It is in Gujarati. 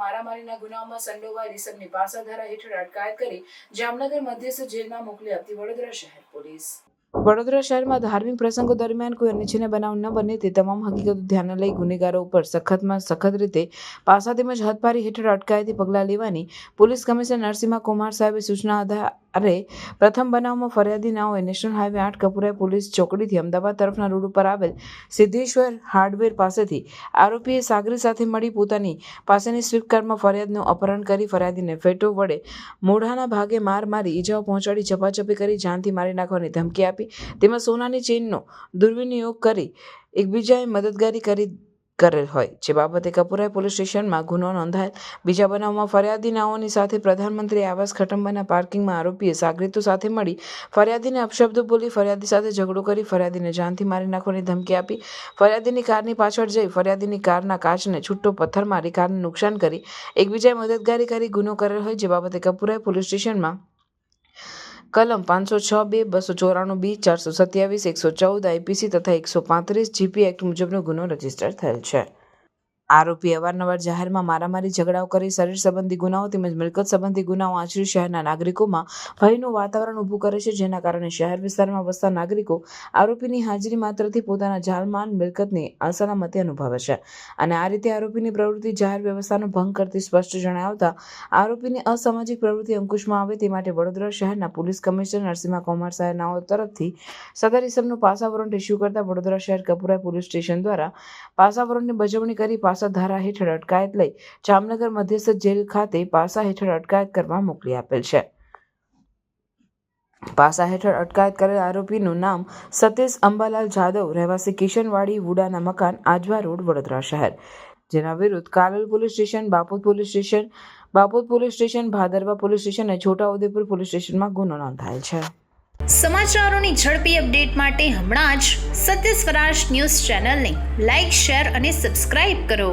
મારામારીના ગુનાઓમાં સંડોવાયેલ ઈસમની પાસાધારા હેઠળ અટકાયત કરી જામનગર મધ્યસ્થ જેલમાં મોકલી આપતી વડોદરા શહેર પોલીસ. વડોદરા શહેરમાં ધાર્મિક પ્રસંગો દરમિયાન કોઈ અનિચ્છનીય બનાવ ન બને તે તમામ હકીકતો ધ્યાને લઈ ગુનેગારો ઉપર સખતમાં સખત રીતે પાસા તેમજ હદપારી હેઠળ અટકાયતી પગલાં લેવાની પોલીસ કમિશનર નરસિંહ કુમાર સાહેબે સૂચના આધારે પ્રથમ બનાવમાં ફરિયાદી નાઓએ નેશનલ હાઈવે 8 કપુરાઈ પોલીસ ચોકડીથી અમદાવાદ તરફના રોડ ઉપર આવેલ સિદ્ધેશ્વર હાર્ડવેર પાસેથી આરોપીએ સાગરી સાથે મળી પોતાની પાસેની સ્વિફ્ટ કારમાં ફરિયાદનું અપહરણ કરી ફરિયાદીને ફેટો વડે મોઢાના ભાગે માર મારી ઈજાઓ પહોંચાડી ઝપાઝપી કરી જાનથી મારી નાખવાની ધમકી આપી તેમાં સોનાની ચેઇનનો દુર્વિનિયોગ કરી એકબીજાએ મદદગારી કરેલ હોય જે બાબતે કપુરાઈ પોલીસ સ્ટેશનમાં ગુનો નોંધાયેલ. બીજા બનાવમાં ફરિયાદીનાઓની સાથે પ્રધાનમંત્રી આવાસ ખટંબાના પાર્કિંગમાં આરોપીએ સાગરીતો સાથે મળી ફરિયાદીને અપશબ્દો બોલી ફરિયાદી સાથે ઝઘડો કરી ફરિયાદીને જાનથી મારી નાખવાની ધમકી આપી ફરિયાદીની કારની પાછળ જઈ ફરિયાદીની કારના કાચને છૂટો પથ્થર મારી કારને નુકસાન કરી એકબીજાએ મદદગારી કરી ગુનો કરેલ હોય જે બાબતે કપુરાઈ પોલીસ સ્ટેશનમાં કલમ 506(2), 294(b), 427, 114 આઈપીસી તથા 135 જીપી એક્ટ મુજબનો ગુનો રજીસ્ટર થયેલ છે. આરોપી અવારનવાર જાહેરમાં મારામારી ઝઘડાઓ કરી શરીર સંબંધી ગુનાઓ તેમજ મિલકત સંબંધી ગુનાઓ આચરી શહેરના નાગરિકોમાં ભયનું વાતાવરણ ઊભું કરે છે જેના કારણે શહેર વિસ્તારમાં વસતા નાગરિકો આરોપીની હાજરી માત્રથી પોતાના જાનમાલ મિલકતની અસલામતી અનુભવે છે અને આ રીતે આરોપીની પ્રવૃત્તિ જાહેર વ્યવસ્થાનો ભંગ કરતી સ્પષ્ટ જણાવતા આરોપીની અસામાજિક પ્રવૃત્તિ અંકુશમાં આવે તે માટે વડોદરા શહેરના પોલીસ કમિશનર નરસિંહ કુમાર સાહેબ નાઓ તરફથી સદર ઇસમનું પાસા વોરંટ ઇસ્યુ કરતા વડોદરા શહેર કપુરાઈ પોલીસ સ્ટેશન દ્વારા પાસા વોરંટની બજવણી કરી પાસા ધારા હેઠળ અટકાયત લઈ જામનગર મધ્યસ્થ જેલ ખાતે પાસા હેઠળ અટકાયત કરવા મોકલી આપેલ છે. પાસા હેઠળ અટકાયત કરેલ આરોપીનું નામ સતીશ અંબાલાલ જાદવ, રહેવાસી કિશનવાડી, વુડાના મકાન, આજવા રોડ, વડોદરા શહેર, જેના વિરુદ્ધ Kalol police station, Bapod police station, ભાદરવા પોલીસ સ્ટેશન અને છોટાઉદેપુર પોલીસ સ્ટેશનમાં ગુનો નોંધાયેલ છે. સમાચારોની ઝડપી અપડેટ માટે હમણાં જ સત્ય સ્વરાજ ન્યૂઝ ચેનલને લાઇક, શેર અને સબસ્ક્રાઇબ કરો.